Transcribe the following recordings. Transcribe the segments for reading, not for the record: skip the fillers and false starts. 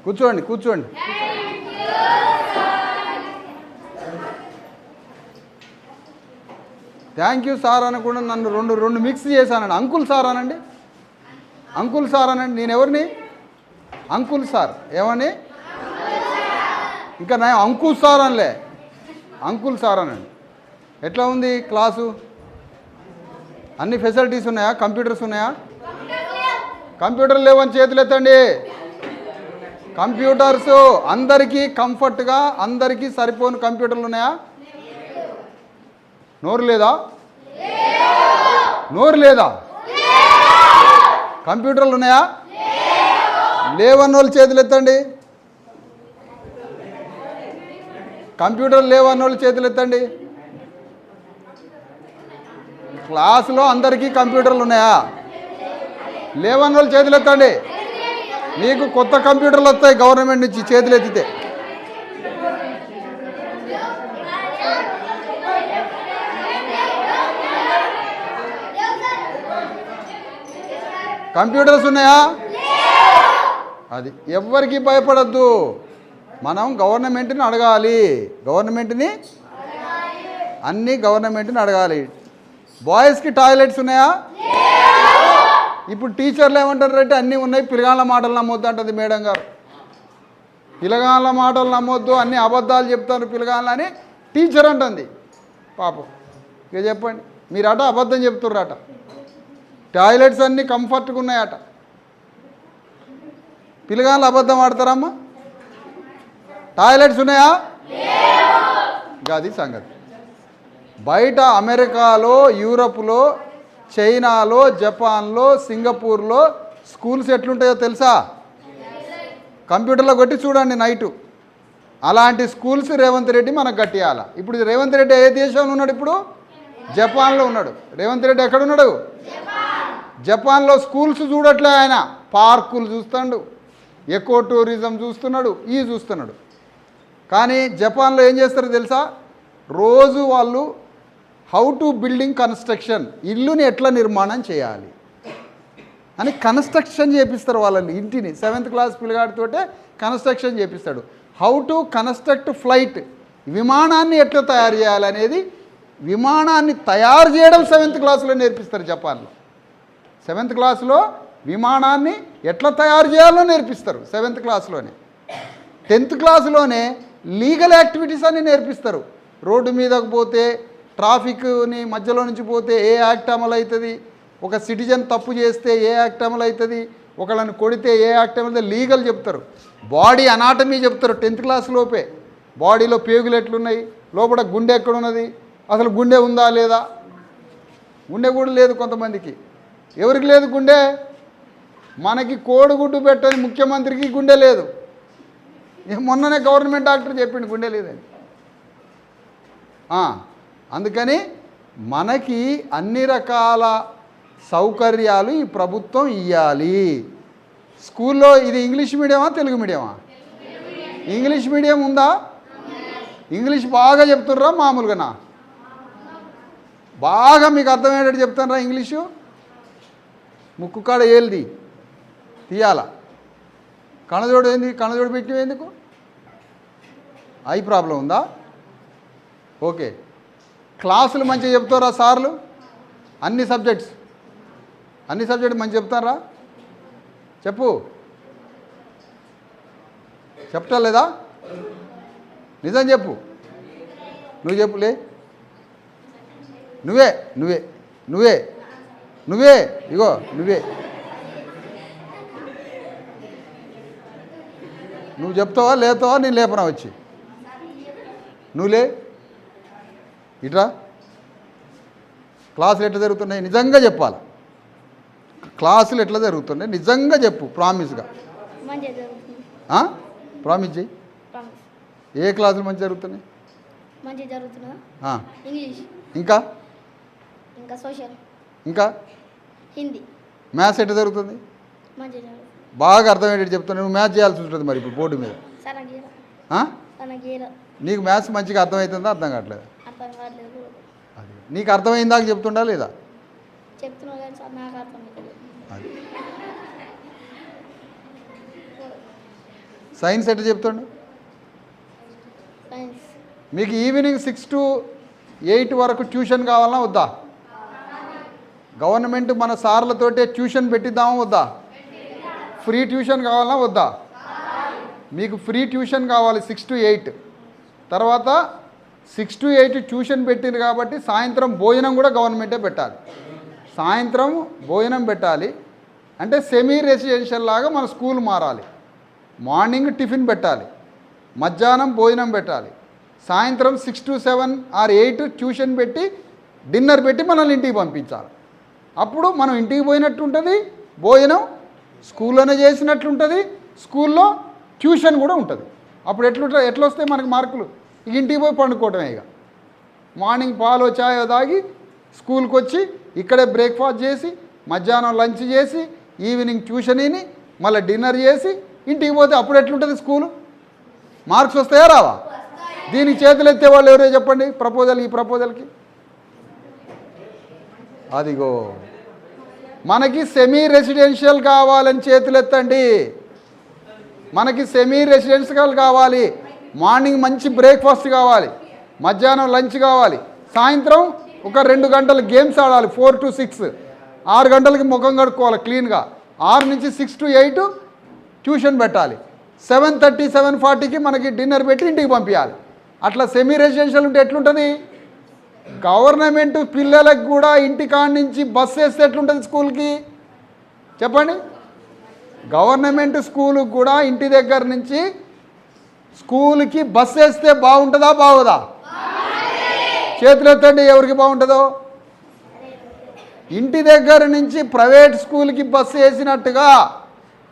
కూర్చోండి కూర్చోండి. Thank you sir అనకుండా నన్ను రెండు మిక్స్ చేశానండి. అంకుల్ సార్ అనండి, అంకుల్ సార్ అనండి. నేను ఎవరిని? Uncle sir. ఏమని? ఇంకా నేను అంకుల్ సార్ అనలే, అంకుల్ సార్ అనండి. ఎట్లా ఉంది క్లాసు? అన్ని ఫెసిలిటీస్ ఉన్నాయా? కంప్యూటర్స్ ఉన్నాయా? కంప్యూటర్ లేవని చేతులు ఎత్తండి. కంప్యూటర్స్ అందరికీ కంఫర్ట్గా అందరికీ సరిపోని కంప్యూటర్లు ఉన్నాయా? నోరు లేదా? నోరు లేదా? కంప్యూటర్లు ఉన్నాయా? లేవన్న వాళ్ళు చేతులు ఎత్తండి. కంప్యూటర్లు లేవన్న వాళ్ళు చేతులు ఎత్తండి. క్లాసులో అందరికీ కంప్యూటర్లు ఉన్నాయా? లేవన్న వాళ్ళు చేతులు ఎత్తండి. మీకు కొత్త కంప్యూటర్లు వస్తాయి గవర్నమెంట్ నుంచి చేతులు ఎత్తితే. కంప్యూటర్స్ ఉన్నాయా? అది ఎవ్వరికి భయపడద్దు. మనం గవర్నమెంట్ని అడగాలి, గవర్నమెంట్ని అన్నీ గవర్నమెంట్ని అడగాలి. బాయ్స్కి టాయిలెట్స్ ఉన్నాయా? ఇప్పుడు టీచర్లు ఏమంటారంటే అన్నీ ఉన్నాయి, పిల్లగాళ్ళ మాటలు నమ్మొద్దు అంటుంది మేడం గారు. పిల్లగాళ్ళ మాటలు నమ్మొద్దు, అన్ని అబద్ధాలు చెప్తారు పిల్లగాళ్ళని టీచర్ అంటుంది. పాపం ఇక చెప్పండి, మీరట అబద్ధం చెప్తుర్రట. టాయిలెట్స్ అన్నీ కంఫర్ట్గా ఉన్నాయట. పిల్లగాళ్ళు అబద్ధం ఆడతారమ్మా? టాయిలెట్స్ ఉన్నాయా? అది సంగతి. బయట అమెరికాలో, యూరప్లో, చైనాలో, జపాన్లో, సింగపూర్లో స్కూల్స్ ఎట్లుంటాయో తెలుసా? కంప్యూటర్లో కొట్టి చూడండి నైటు. అలాంటి స్కూల్స్ రేవంత్ రెడ్డి మనకు కట్టియాల. ఇప్పుడు రేవంత్ రెడ్డి ఏ దేశంలో ఉన్నాడు? ఇప్పుడు జపాన్లో ఉన్నాడు. రేవంత్ రెడ్డి ఎక్కడున్నాడు? జపాన్లో స్కూల్స్ చూడట్లే ఆయన, పార్కులు చూస్తాడు, ఎకో టూరిజం చూస్తున్నాడు, చూస్తున్నాడు. కానీ జపాన్లో ఏం చేస్తారో తెలుసా? రోజు వాళ్ళు హౌ టు బిల్డింగ్ కన్స్ట్రక్షన్, ఇల్లుని ఎట్లా నిర్మాణం చేయాలి అని కన్స్ట్రక్షన్ చేపిస్తారు వాళ్ళని. ఇంటిని 7th క్లాస్ పిల్లగాడితోటే కన్స్ట్రక్షన్ చేపిస్తాడు. హౌ టు కన్స్ట్రక్ట్ ఫ్లైట్, విమానాన్ని ఎట్లా తయారు చేయాలనేది, విమానాన్ని తయారు చేయడం 7th క్లాస్లో నేర్పిస్తారు జపాన్లో. 7th క్లాస్లో విమానాన్ని ఎట్లా తయారు చేయాలో నేర్పిస్తారు 7th క్లాస్లోనే. 10th క్లాస్లోనే లీగల్ యాక్టివిటీస్ అన్ని నేర్పిస్తారు. రోడ్డు మీదకు పోతే, ట్రాఫిక్ని మధ్యలో నుంచి పోతే ఏ యాక్ట్ అమలు అవుతుంది, ఒక సిటిజన్ తప్పు చేస్తే ఏ యాక్ట్ అమలు అవుతుంది, ఒకళ్ళని కొడితే ఏ యాక్ట్ అమలు, లీగల్ చెప్తారు. బాడీ అనాటమీ చెప్తారు 10th క్లాస్ లోపే. బాడీలో పేగులు ఎట్లున్నాయి, లోపల గుండె ఎక్కడున్నది, అసలు గుండె ఉందా లేదా? గుండె కూడా లేదు కొంతమందికి. ఎవరికి లేదు గుండె? మనకి కోడిగుడ్డు పెట్టని ముఖ్యమంత్రికి గుండె లేదు. మొన్ననే గవర్నమెంట్ డాక్టర్ చెప్పిండు గుండె లేదని. అందుకని మనకి అన్ని రకాల సౌకర్యాలు ఈ ప్రభుత్వం ఇవ్వాలి. స్కూల్లో ఇది ఇంగ్లీష్ మీడియమా తెలుగు మీడియమా? ఇంగ్లీష్ మీడియం ఉందా? ఇంగ్లీష్ బాగా చెప్తుర్రా మామూలుగానా? బాగా మీకు అర్థమయ్యేటట్టు చెప్తారా ఇంగ్లీషు? ముక్కు కాడ ఏల్ది తీయాల. కణజోడు ఏంది? కణజోడు పెట్టి ఎందుకు? ఐ ప్రాబ్లం ఉందా? ఓకే. క్లాసులు మంచిగా చెప్తారా సార్లు? అన్ని సబ్జెక్ట్స్ మంచిగా చెప్తారా? చెప్పు, చెప్తా లేదా? నిజం చెప్పు. నువ్వు చెప్పులే. నువ్వే నువ్వే నువ్వే నువ్వే ఇగో నువ్వే నువ్వు చెప్తావా లేతావా? నేను లేపనా వచ్చి? నువ్వులే ఇట్రా. క్లాసులు ఎట్లా జరుగుతున్నాయి నిజంగా చెప్పాలి. క్లాసులు ఎట్లా జరుగుతున్నాయి నిజంగా చెప్పు, ప్రామిస్గా. ప్రామిస్ చెయ్యి. ఏ క్లాసులు మంచి జరుగుతున్నాయి? ఇంకా ఇంకా హిందీ. మ్యాథ్స్ ఎట్లా జరుగుతుంది? బాగా అర్థమయ్యేటట్టు చెప్తున్నాను. నువ్వు మ్యాథ్స్ చేయాల్సి ఉంటుంది మరి ఇప్పుడు బోర్డు మీద. నీకు మ్యాథ్స్ మంచిగా అర్థమవుతుందా? అర్థం కావట్లేదు. అది నీకు అర్థమైందాక చెప్తుండా లేదా? అది సైన్స్ ఎట్లా చెప్తాడు? మీకు ఈవినింగ్ 6 to 8 వరకు ట్యూషన్ కావాలన్నా వద్దా? గవర్నమెంట్ మన సార్లతోటే ట్యూషన్ పెట్టిద్దామా వద్దా? ఫ్రీ ట్యూషన్ కావాలన్నా వద్దా? మీకు ఫ్రీ ట్యూషన్ కావాలి 6 to 8. తర్వాత 6 to 8 ట్యూషన్ పెట్టింది కాబట్టి సాయంత్రం భోజనం కూడా గవర్నమెంటే పెట్టాలి. సాయంత్రం భోజనం పెట్టాలి అంటే సెమీ రెసిడెన్షియల్ లాగా మన స్కూల్ మారాలి. మార్నింగ్ టిఫిన్ పెట్టాలి, మధ్యాహ్నం భోజనం పెట్టాలి, సాయంత్రం 6 to 7 or 8 ట్యూషన్ పెట్టి డిన్నర్ పెట్టి మనల్ని ఇంటికి పంపించాలి. అప్పుడు మనం ఇంటికి పోయినట్టు ఉంటుంది, భోజనం స్కూల్లోనే చేసినట్లుంటుంది, స్కూల్లో ట్యూషన్ కూడా ఉంటుంది. అప్పుడు ఎట్లా వస్తాయి మనకు మార్కులు? ఇక ఇంటికి పోయి పండుకోవటమే. ఇక మార్నింగ్ పాలో చాయో తాగి స్కూల్కి వచ్చి ఇక్కడే బ్రేక్ఫాస్ట్ చేసి మధ్యాహ్నం లంచ్ చేసి ఈవినింగ్ ట్యూషన్ విని మళ్ళీ డిన్నర్ చేసి ఇంటికి పోతే అప్పుడు ఎట్లుంటుంది స్కూలు? మార్క్స్ వస్తాయా రావా? దీనికి చేతులు ఎత్తే వాళ్ళు ఎవరో చెప్పండి. ఈ ప్రపోజల్కి అదిగో మనకి సెమీ రెసిడెన్షియల్ కావాలని చేతులు ఎత్తండి. మనకి సెమీ రెసిడెన్షియల్ కావాలి. మార్నింగ్ మంచి బ్రేక్ఫాస్ట్ కావాలి, మధ్యాహ్నం లంచ్ కావాలి, సాయంత్రం ఒక 2 గంటలు గేమ్స్ ఆడాలి. 4 to 6 6 గంటలకి ముఖం కడుక్కోవాలి క్లీన్గా. 6 నుంచి 6 to 8 ట్యూషన్ పెట్టాలి. 7:30 7:40కి మనకి డిన్నర్ పెట్టి ఇంటికి పంపించాలి. అట్లా సెమీ రెసిడెన్షియల్ ఉంటే ఎట్లుంటుంది? గవర్నమెంట్ పిల్లలకు కూడా ఇంటికాడ నుంచి బస్సు వేస్తే ఎట్లుంటుంది స్కూల్కి చెప్పండి? గవర్నమెంట్ స్కూలుకి కూడా ఇంటి దగ్గర నుంచి స్కూల్కి బస్సు వేస్తే బాగుంటుందా బాగోదా? చేతులు ఎత్తండి ఎవరికి బాగుంటుందో. ఇంటి దగ్గర నుంచి ప్రైవేట్ స్కూల్కి బస్సు వేసినట్టుగా,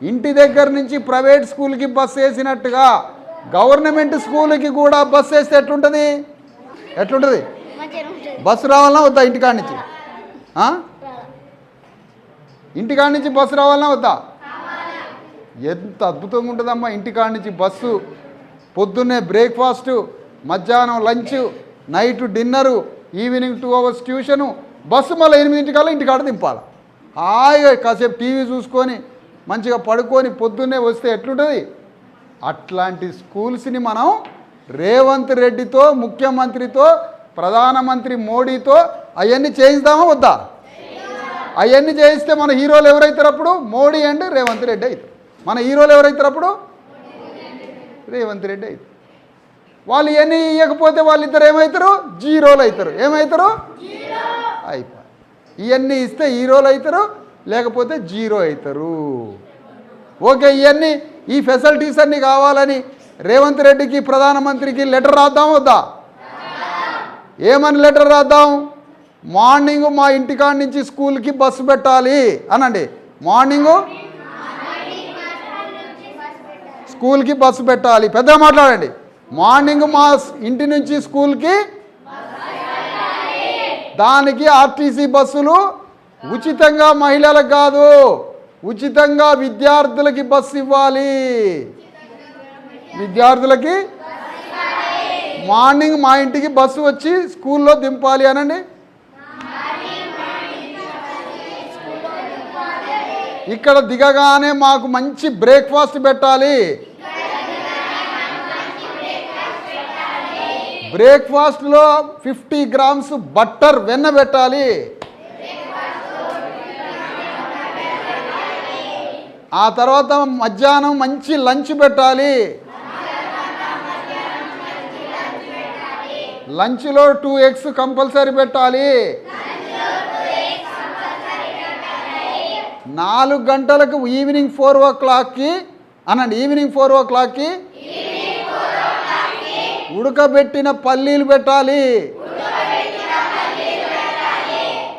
ఇంటి దగ్గర నుంచి ప్రైవేట్ స్కూల్కి బస్సు వేసినట్టుగా గవర్నమెంట్ స్కూల్కి కూడా బస్సు వేస్తే ఎట్లుంటుంది? బస్సు రావాలన్నా వద్దా? ఇంటికాడ నుంచి బస్సు రావాలన్నా వద్దా? ఎంత అద్భుతంగా ఉంటుందమ్మా ఇంటికాడ నుంచి బస్సు. పొద్దున్నే బ్రేక్ఫాస్టు, మధ్యాహ్నం lunch, night dinner, evening 2 hours tuition, bus మళ్ళీ 8 ఇంటికాడ దింపాలి. హాయిగా కాసేపు టీవీ చూసుకొని మంచిగా పడుకొని పొద్దున్నే వస్తే ఎట్లుంటుంది? అట్లాంటి స్కూల్స్ని మనం రేవంత్ రెడ్డితో, ముఖ్యమంత్రితో, ప్రధానమంత్రి మోడీతో అవన్నీ చేయిస్తామా వద్దా? అవన్నీ చేయిస్తే మన హీరోలు ఎవరైతారు అప్పుడు? మోడీ అండ్ రేవంత్ రెడ్డి అవుతారు. మన హీరోలు ఎవరైతారు అప్పుడు? రేవంత్ రెడ్డి అవుతారు. వాళ్ళు ఇవన్నీ ఇవ్వకపోతే వాళ్ళిద్దరు ఏమవుతారు? జీరోలు అవుతారు. ఏమవుతారు? అయిపోయి. ఇవన్నీ ఇస్తే హీరోలు అవుతారు, లేకపోతే జీరో అవుతారు. ఓకే, ఇవన్నీ ఈ ఫెసిలిటీస్ అన్నీ కావాలని రేవంత్ రెడ్డికి, ప్రధానమంత్రికి లెటర్ రాద్దాం వద్దా? ఏమని లెటర్ రాద్దాం? మార్నింగ్ మా ఇంటికాడ నుంచి స్కూల్కి బస్సు పెట్టాలి అనండి. మార్నింగు స్కూల్కి బస్సు పెట్టాలి. పెద్దగా మాట్లాడండి. మార్నింగ్ మా ఇంటి నుంచి స్కూల్కి, దానికి ఆర్టీసీ బస్సులు ఉచితంగా మహిళలకు కాదు, ఉచితంగా విద్యార్థులకి బస్సు ఇవ్వాలి. విద్యార్థులకి మార్నింగ్ మా ఇంటికి బస్సు వచ్చి స్కూల్లో దింపాలి అనండి. ఇక్కడ దిగగానే మాకు మంచి బ్రేక్ఫాస్ట్ పెట్టాలి. బ్రేక్ఫాస్ట్లో 50 grams బట్టర్ వెన్న పెట్టాలి. ఆ తర్వాత మధ్యాహ్నం మంచి లంచ్ పెట్టాలి. లంచ్లో 2 eggs కంపల్సరీ పెట్టాలి. 4 గంటలకు ఈవినింగ్ 4 o'clockకి అనండి. ఈవినింగ్ 4 o'clockకి ఉడకబెట్టిన పల్లీలు పెట్టాలి.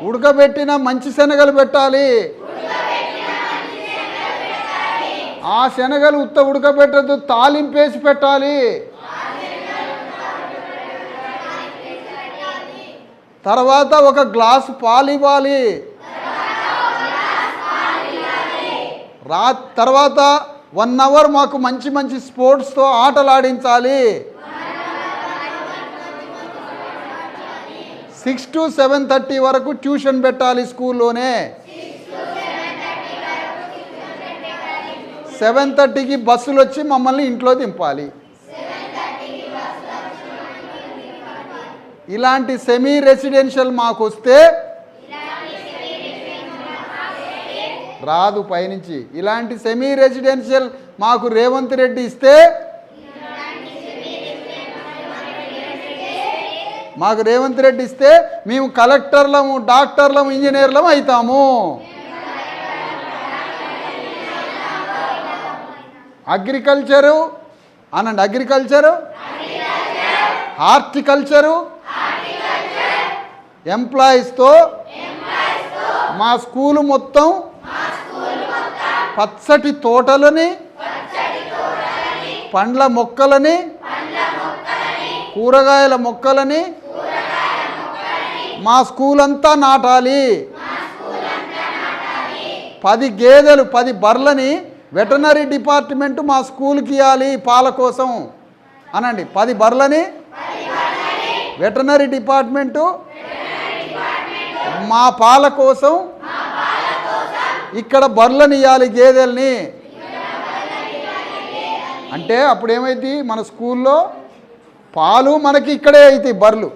ఉడకబెట్టిన మంచి శనగలు పెట్టాలి. ఆ శనగలు ఉడకబెట్టద్దు, తాలింపేసి పెట్టాలి. తర్వాత ఒక గ్లాసు పాలు ఇవ్వాలి. తర్వాత 1 hour మాకు మంచి మంచి స్పోర్ట్స్తో ఆటలు ఆడించాలి. 6 to 7:30 వరకు ట్యూషన్ పెట్టాలి స్కూల్లోనే. 7:30కి బస్సులు వచ్చి మమ్మల్ని ఇంట్లో దింపాలి. ఇలాంటి సెమీ రెసిడెన్షియల్ మాకు వస్తే రాదు పైనుంచి. ఇలాంటి సెమీ రెసిడెన్షియల్ మాకు రేవంత్ రెడ్డి ఇస్తే మేము కలెక్టర్లము, డాక్టర్లము, ఇంజనీర్లము అవుతాము. అగ్రికల్చరు అనండి, అగ్రికల్చరు, హార్టికల్చరు, ఎంప్లాయీస్తో మా స్కూలు మొత్తం పచ్చటి తోటలని, పండ్ల మొక్కలని, కూరగాయల మొక్కలని మా స్కూల్ అంతా నాటాలి. 10 గేదెలు 10 బర్లని వెటనరీ డిపార్ట్మెంటు మా స్కూల్కి ఇవ్వాలి పాల కోసం అనండి. 10 బర్లని వెటనరీ డిపార్ట్మెంటు మా పాల కోసం ఇక్కడ బర్లని ఇవ్వాలి, గేదెల్ని. అంటే అప్పుడు ఏమైంది, మన స్కూల్లో పాలు మనకి ఇక్కడే అవుతాయి. బర్రెలు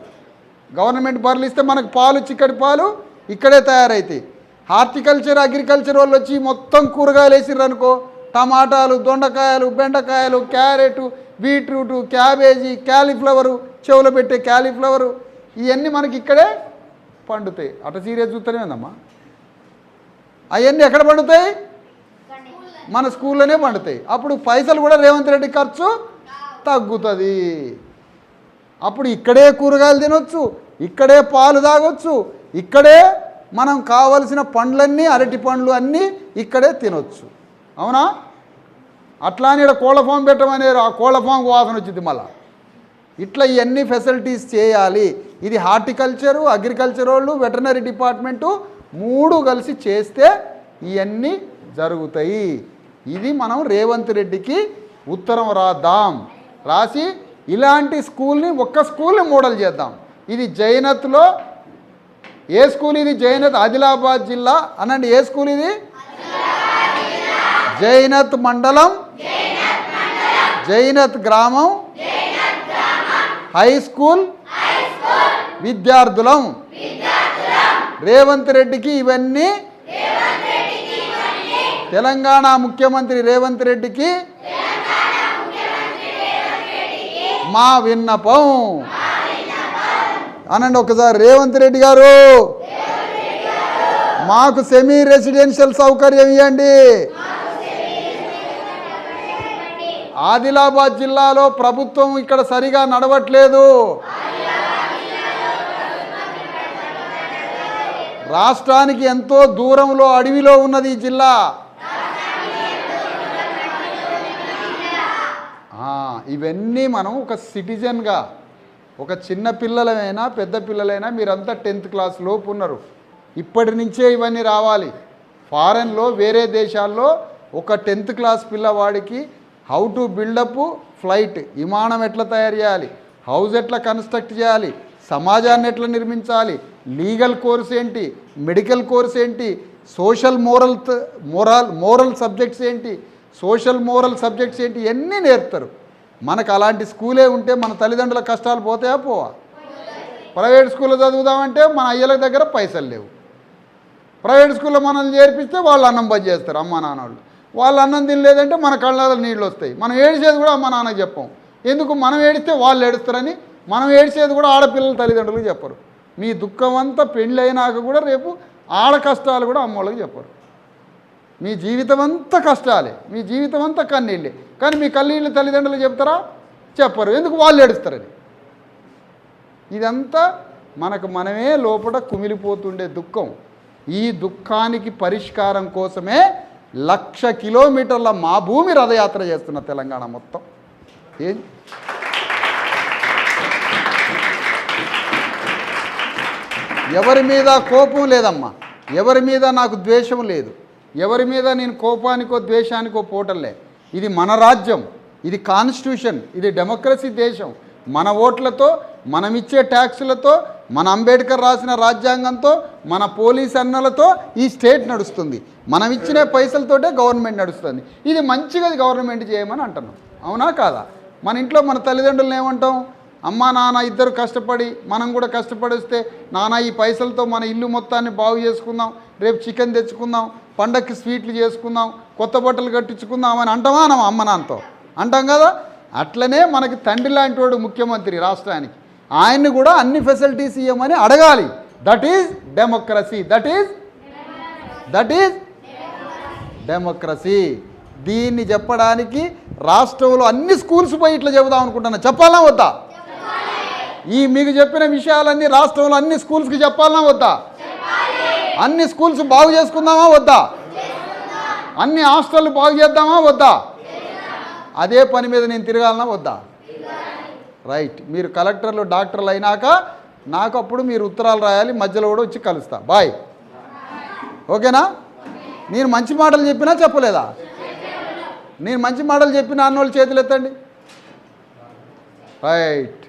గవర్నమెంట్ బర్రెలు ఇస్తే మనకు పాలు, చిక్కటి పాలు ఇక్కడే తయారవుతాయి. హార్టికల్చర్, అగ్రికల్చర్ వాళ్ళు వచ్చి మొత్తం కూరగాయలు వేసిర్రు అనుకో, టమాటాలు, దొండకాయలు, బెండకాయలు, క్యారెట్, బీట్రూటు, క్యాబేజీ, క్యాలీఫ్లవరు, చెవులో పెట్టే క్యాలీఫ్లవరు, ఇవన్నీ మనకి ఇక్కడే పండుతాయి. అట సీరియస్ చూస్తూనేందమ్మా, అవన్నీ ఎక్కడ పండుతాయి? మన స్కూల్లోనే పండుతాయి. అప్పుడు పైసలు కూడా రేవంత్ రెడ్డి ఖర్చు తగ్గుతుంది. అప్పుడు ఇక్కడే కూరగాయలు తినొచ్చు, ఇక్కడే పాలు తాగొచ్చు, ఇక్కడే మనం కావలసిన పండ్లన్నీ, అరటి పండ్లు అన్నీ ఇక్కడే తినొచ్చు. అవునా? అట్లా అని ఇక్కడ కోళ్ళ ఫామ్ పెట్టమని ఆ కోళ్ళ ఫామ్కి వాసన వచ్చింది మళ్ళా. ఇట్లా ఇవన్నీ ఫెసిలిటీస్ చేయాలి. ఇది హార్టికల్చరు, అగ్రికల్చర్ వాళ్ళు, వెటర్నరీ డిపార్ట్మెంటు 3 కలిసి చేస్తే ఇవన్నీ జరుగుతాయి. ఇది మనం రేవంత్ రెడ్డికి ఉత్తరం రాద్దాం. రాసి ఇలాంటి స్కూల్ని, ఒక్క స్కూల్ని మోడల్ చేద్దాం. ఇది జైనత్లో, ఏ స్కూల్ ఇది? జైనత్, ఆదిలాబాద్ జిల్లా అనండి. ఏ స్కూల్ ఇది? జైనత్ మండలం, జైనత్ గ్రామం, హై స్కూల్ విద్యార్థులం. రేవంత్ రెడ్డికి ఇవన్నీ, తెలంగాణ ముఖ్యమంత్రి రేవంత్ రెడ్డికి మా విన్నపం అనండి ఒకసారి. రేవంత్ రెడ్డి గారు, మాకు సెమీ రెసిడెన్షియల్ సౌకర్యం ఇవ్వండి. ఆదిలాబాద్ జిల్లాలో ప్రభుత్వం ఇక్కడ సరిగా నడవట్లేదు. రాష్ట్రానికి ఎంతో దూరంలో, అడవిలో ఉన్నది ఈ జిల్లా. ఇవన్నీ మనం ఒక సిటిజన్గా, ఒక చిన్న పిల్లలైనా పెద్ద పిల్లలైనా మీరంతా 10th క్లాస్ లోపు ఉన్నారు. ఇప్పటి నుంచే ఇవన్నీ రావాలి. ఫారెన్లో, వేరే దేశాల్లో ఒక 10th క్లాస్ పిల్లవాడికి హౌ టు బిల్డప్ ఫ్లైట్, విమానం ఎట్లా తయారు చేయాలి, హౌస్ ఎట్లా కన్స్ట్రక్ట్ చేయాలి, సమాజాన్ని ఎట్లా నిర్మించాలి, లీగల్ కోర్స్ ఏంటి, మెడికల్ కోర్స్ ఏంటి, సోషల్ మోరల్ సబ్జెక్ట్స్ ఏంటి, సోషల్ మోరల్ సబ్జెక్ట్స్ ఏంటి, ఇవన్నీ నేర్పుతారు. మనకు అలాంటి స్కూలే ఉంటే మన తల్లిదండ్రుల కష్టాలు పోతాయా? పోవా? ప్రైవేట్ స్కూల్లో చదువుదామంటే మన అయ్యల దగ్గర పైసలు లేవు. ప్రైవేట్ స్కూల్లో మనల్ని చేర్పిస్తే వాళ్ళు అన్నం బంద్ చేస్తారు అమ్మ నాన్నోళ్ళు. వాళ్ళు అన్నం తినలేదంటే మన కళ్ళలో నీళ్ళు వస్తాయి. మనం ఏడిచేది కూడా అమ్మ నాన్నకి చెప్పం. ఎందుకు? మనం ఏడిస్తే వాళ్ళు ఏడుస్తారని. మనం ఏడిచేది కూడా ఆడపిల్లల తల్లిదండ్రులకు చెప్పరు. మీ దుఃఖం అంతా పెళ్ళి అయినాక కూడా రేపు ఆడ కష్టాలు కూడా అమ్మోళ్ళకి చెప్పరు. మీ జీవితం అంతా కష్టాలే, మీ జీవితం అంతా కన్నీళ్ళే. కానీ మీ కన్నీళ్ళు తల్లిదండ్రులు చెప్తారా? చెప్పరు. ఎందుకు? వాళ్ళు ఏడుస్తారని. ఇదంతా మనకు మనమే లోపల కుమిలిపోతుండే దుఃఖం. ఈ దుఃఖానికి పరిష్కారం కోసమే 1,00,000 కిలోమీటర్ల మా భూమి రథయాత్ర చేస్తున్న తెలంగాణ మొత్తం. ఏం ఎవరి మీద కోపం లేదమ్మా, ఎవరి మీద నాకు ద్వేషం లేదు, ఎవరి మీద నేను కోపానికో ద్వేషానికో పోటలే. ఇది మన రాజ్యం, ఇది కాన్స్టిట్యూషన్, ఇది డెమోక్రసీ దేశం. మన ఓట్లతో, మనమిచ్చే ట్యాక్సులతో మన అంబేద్కర్ రాసిన రాజ్యాంగంతో మన పోలీస్ అన్నలతో ఈ స్టేట్ నడుస్తుంది. మనం ఇచ్చిన పైసలతోటే గవర్నమెంట్ నడుస్తుంది. ఇది మంచిగా గవర్నమెంట్ చేయమని అంటున్నాం. అవునా కాదా? మన ఇంట్లో మన తల్లిదండ్రులను ఏమంటాం? అమ్మా నాన్న ఇద్దరు కష్టపడి మనం కూడా కష్టపడి వస్తే నాన్న ఈ పైసలతో మన ఇల్లు మొత్తాన్ని బాగు చేసుకుందాం, రేపు చికెన్ తెచ్చుకుందాం, పండక్కి స్వీట్లు చేసుకుందాం, కొత్త బట్టలు కట్టించుకుందాం అని అంటామా అమ్మ నాన్నతో? అంటాం కదా. అట్లనే మనకి తండ్రి లాంటి వాడు ముఖ్యమంత్రి రాష్ట్రానికి, ఆయన్ని కూడా అన్ని ఫెసిలిటీస్ ఇవ్వమని అడగాలి. That is democracy. That is democracy. దీన్ని చెప్పడానికి రాష్ట్రంలో అన్ని స్కూల్స్ పోయి ఇట్లా చెబుదాం అనుకుంటున్నా. చెప్పాలనా వద్దా? ఈ మీకు చెప్పిన విషయాలన్నీ రాష్ట్రంలో అన్ని స్కూల్స్కి చెప్పాలనా వద్దా? అన్ని స్కూల్స్ బాగు చేసుకుందామా వద్దా? అన్ని హాస్టళ్ళు బాగు చేద్దామా వద్దా? అదే పని మీద నేను తిరగాలనా వద్దా? రైట్. మీరు కలెక్టర్లు డాక్టర్లు అయినాక నాకు అప్పుడు మీరు ఉత్తరాలు రాయాలి, మధ్యలో కూడా వచ్చి కలుస్తా. బాయ్. ఓకేనా? నేను మంచి మాటలు చెప్పినా చెప్పలేదా? నేను మంచి మాటలు చెప్పిన అన్నోళ్ళు చేతులు ఎత్తండి. రైట్.